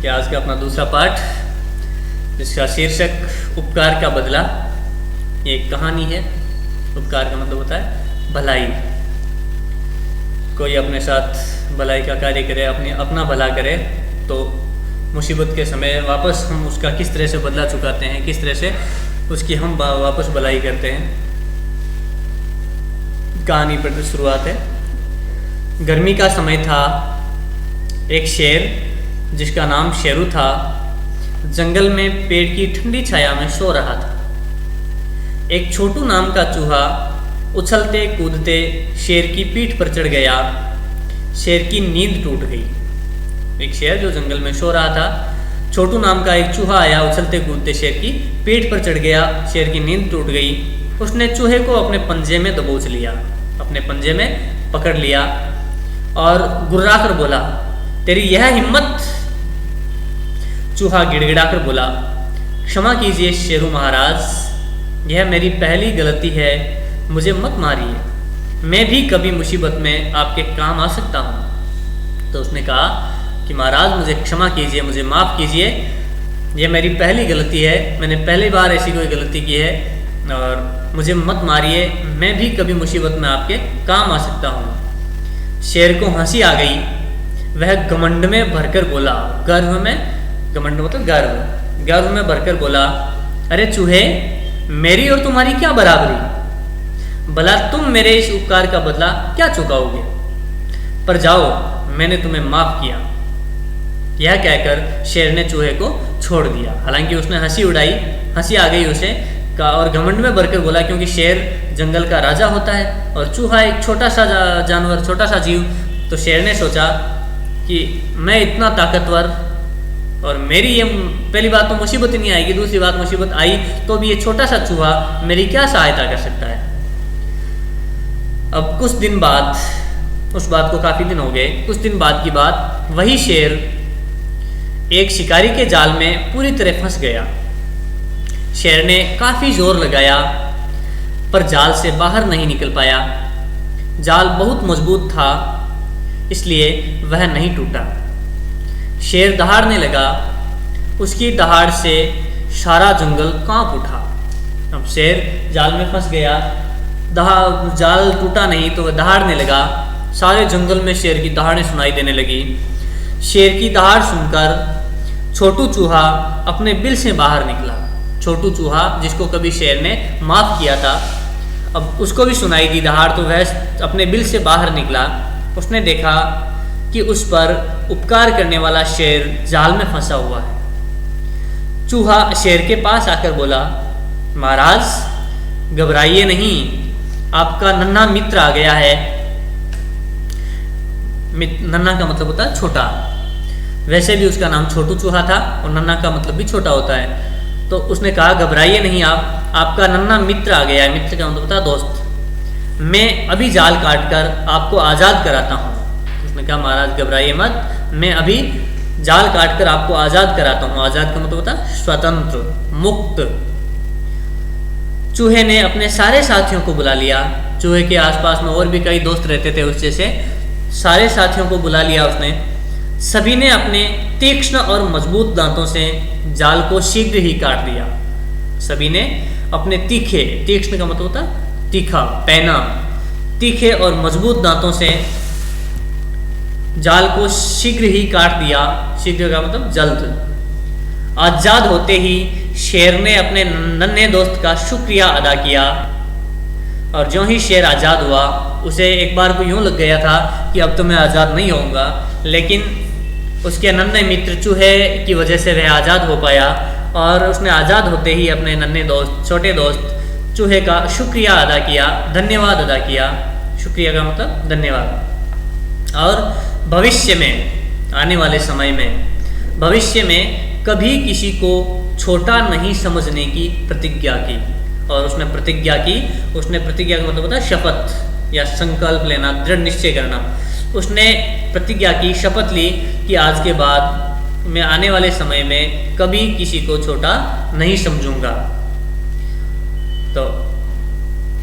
कि आज का अपना दूसरा पाठ जिसका शीर्षक उपकार का बदला। ये एक कहानी है। उपकार का मतलब होता है भलाई। कोई अपने साथ भलाई का कार्य करे, अपना भला करे, तो मुसीबत के समय वापस हम उसका किस तरह से बदला चुकाते हैं, किस तरह से उसकी हम वापस भलाई करते हैं। कहानी पर शुरुआत है। गर्मी का समय था। एक शेर जिसका नाम शेरू था जंगल में पेड़ की ठंडी छाया में सो रहा था। एक छोटू नाम का चूहा उछलते कूदते शेर की पीठ पर चढ़ गया। शेर की नींद टूट गई। एक शेर जो जंगल में सो रहा था, छोटू नाम का एक चूहा आया, उछलते कूदते शेर की पीठ पर चढ़ गया। शेर की नींद टूट गई। उसने चूहे को अपने पंजे में दबोच लिया, अपने पंजे में पकड़ लिया और गुर्रा कर बोला, तेरी यह हिम्मत। चूहा गिड़गिड़ाकर बोला, क्षमा कीजिए शेरू महाराज, यह मेरी पहली गलती है, मुझे मत मारिए, मैं भी कभी मुसीबत में आपके काम आ सकता हूँ। तो उसने कहा कि महाराज मुझे क्षमा कीजिए, मुझे माफ़ कीजिए, यह मेरी पहली गलती है, मैंने पहली बार ऐसी कोई गलती की है और मुझे मत मारिए, मैं भी कभी मुसीबत में आपके काम आ सकता हूँ। शेर को हंसी आ गई। वह घमंड में भरकर बोला, गर्व में, घमंड मतलब गर्व में भरकर बोला, अरे चूहे, मेरी और तुम्हारी क्या बराबरी, भला तुम मेरे इस उपकार का बदला क्या चुकाओगे। पर जाओ, मैंने तुम्हें माफ किया। यह कहकर शेर ने चूहे को छोड़ दिया। हालांकि उसने हंसी उड़ाई, हंसी आ गई उसे और घमंड में भरकर बोला, क्योंकि शेर जंगल का राजा होता है और चूहा एक छोटा सा जानवर, छोटा सा जीव। तो शेर ने सोचा कि मैं इतना ताकतवर और मेरी ये पहली बात तो मुसीबत ही नहीं आएगी, दूसरी बात मुसीबत आई तो भी ये छोटा सा चूहा मेरी क्या सहायता कर सकता है। अब कुछ दिन बाद, उस बात को काफ़ी दिन हो गए, कुछ दिन बाद की बात, वही शेर एक शिकारी के जाल में पूरी तरह फंस गया। शेर ने काफ़ी जोर लगाया पर जाल से बाहर नहीं निकल पाया। जाल बहुत मजबूत था, इसलिए वह नहीं टूटा। शेर दहाड़ने लगा। उसकी दहाड़ से सारा जंगल कांप उठा। अब शेर जाल में फंस गया, जाल टूटा नहीं तो वह दहाड़ने लगा। सारे जंगल में शेर की दहाड़ें सुनाई देने लगी। शेर की दहाड़ सुनकर छोटू चूहा अपने बिल से बाहर निकला। छोटू चूहा जिसको कभी शेर ने माफ़ किया था, अब उसको भी सुनाई दी दहाड़, तो वह अपने बिल से बाहर निकला। उसने देखा कि उस पर उपकार करने वाला शेर जाल में फंसा हुआ है। चूहा शेर के पास आकर बोला, महाराज घबराइए नहीं, आपका नन्हा मित्र आ गया है। नन्हा का मतलब होता है छोटा, वैसे भी उसका नाम छोटू चूहा था और नन्हा का मतलब भी छोटा होता है। तो उसने कहा, घबराइए नहीं आप, आपका नन्हा मित्र आ गया है। मित्र का मतलब होता है दोस्त। मैं अभी जाल काटकर आपको आज़ाद कराता हूँ। उसने कहा, महाराज घबराइए मत, मैं अभी जाल काटकर आपको आज़ाद कराता हूँ। आज़ाद का मतलब होता है स्वतंत्र, मुक्त। चूहे ने अपने सारे साथियों को बुला लिया। चूहे के आसपास में और भी कई दोस्त रहते थे उससे से, सारे साथियों को बुला लिया उसने। सभी ने अपने तीक्ष्ण और मजबूत दांतों से जाल को शीघ्र ही काट दिया। सभी ने अपने तीखे, तीक्ष्ण का मतलब होता है तीखा, पैना, तीखे और मजबूत दांतों से जाल को शीघ्र ही काट दिया। शीघ्र का मतलब जल्द। आजाद होते ही शेर ने अपने नन्हे दोस्त का शुक्रिया अदा किया और जो ही शेर आज़ाद हुआ, उसे एक बार को यूं लग गया था कि अब तो मैं आज़ाद नहीं होऊंगा, लेकिन उसके नन्हे मित्र चूहे की वजह से वह आज़ाद हो पाया और उसने आज़ाद होते ही अपने नन्हे दोस्त, छोटे दोस्त चूहे का शुक्रिया अदा किया, धन्यवाद अदा किया। शुक्रिया का मतलब धन्यवाद। और भविष्य में, आने वाले समय में, भविष्य में कभी किसी को छोटा नहीं समझने की प्रतिज्ञा की। और उसने प्रतिज्ञा की, उसने प्रतिज्ञा का मतलब होता है शपथ या संकल्प लेना, दृढ़ निश्चय करना। उसने प्रतिज्ञा की, शपथ ली कि आज के बाद मैं आने वाले समय में कभी किसी को छोटा नहीं समझूंगा। तो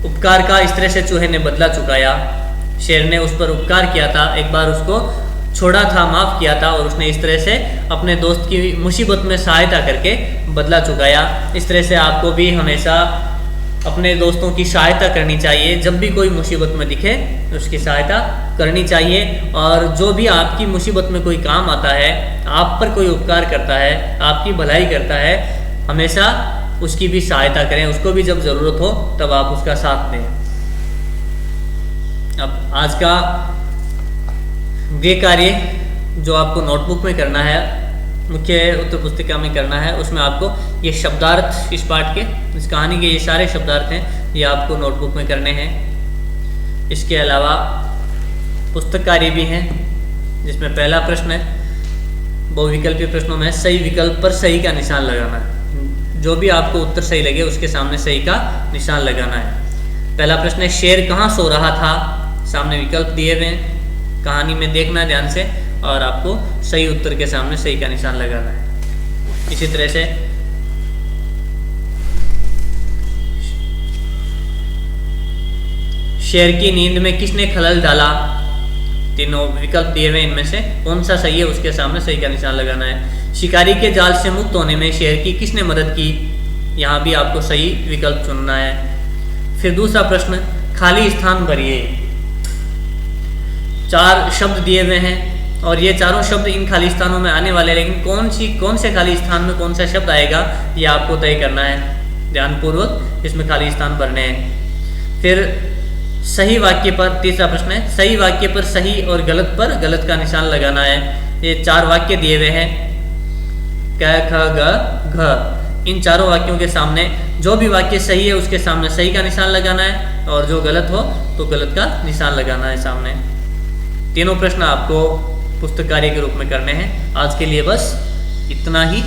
उपकार का इस तरह से चूहे ने बदला चुकाया। शेर ने उस पर उपकार किया था, एक बार उसको छोड़ा था, माफ़ किया था, और उसने इस तरह से अपने दोस्त की मुसीबत में सहायता करके बदला चुकाया। इस तरह से आपको भी हमेशा अपने दोस्तों की सहायता करनी चाहिए। जब भी कोई मुसीबत में दिखे उसकी सहायता करनी चाहिए, और जो भी आपकी मुसीबत में कोई काम आता है, आप पर कोई उपकार करता है, आपकी भलाई करता है, हमेशा उसकी भी सहायता करें। उसको भी जब ज़रूरत हो तब आप उसका साथ दें। अब आज का गृह कार्य जो आपको नोटबुक में करना है, मुख्य उत्तर पुस्तिका में करना है, उसमें आपको ये शब्दार्थ, इस पाठ के, इस कहानी के ये सारे शब्दार्थ हैं, ये आपको नोटबुक में करने हैं। इसके अलावा पुस्तक कार्य भी हैं, जिसमें पहला प्रश्न है, बहुविकल्पीय प्रश्नों में सही विकल्प पर सही का निशान लगाना है। जो भी आपको उत्तर सही लगे उसके सामने सही का निशान लगाना है। पहला प्रश्न है, शेर कहाँ सो रहा था? सामने विकल्प दिए हुए हैं, कहानी में देखना है ध्यान से, और आपको सही उत्तर के सामने सही का निशान लगाना है। इसी तरह से शेर की नींद में किसने खलल डाला? तीनों विकल्प दिए हुए, इनमें से कौन सा सही है उसके सामने सही का निशान लगाना है। शिकारी के जाल से मुक्त होने में शेर की किसने मदद की? यहाँ भी आपको सही विकल्प चुनना है। फिर दूसरा प्रश्न, खाली स्थान भरिए। 4 शब्द दिए हुए हैं और ये चारों शब्द इन खाली स्थानों में आने वाले हैं, लेकिन कौन से खाली स्थान में कौन सा शब्द आएगा ये आपको तय करना है। ध्यानपूर्वक इसमें खाली स्थान भरने हैं। फिर सही वाक्य पर, तीसरा प्रश्न है, सही वाक्य पर सही और गलत पर गलत का निशान लगाना है। ये 4 वाक्य दिए हुए हैं, क ख ग घ। इन चारों वाक्यों के सामने जो भी वाक्य सही है उसके सामने सही का निशान लगाना है, और जो गलत हो तो गलत का निशान लगाना है सामने। तीनों प्रश्न आपको पुस्तक कार्य के रूप में करने हैं। आज के लिए बस इतना ही।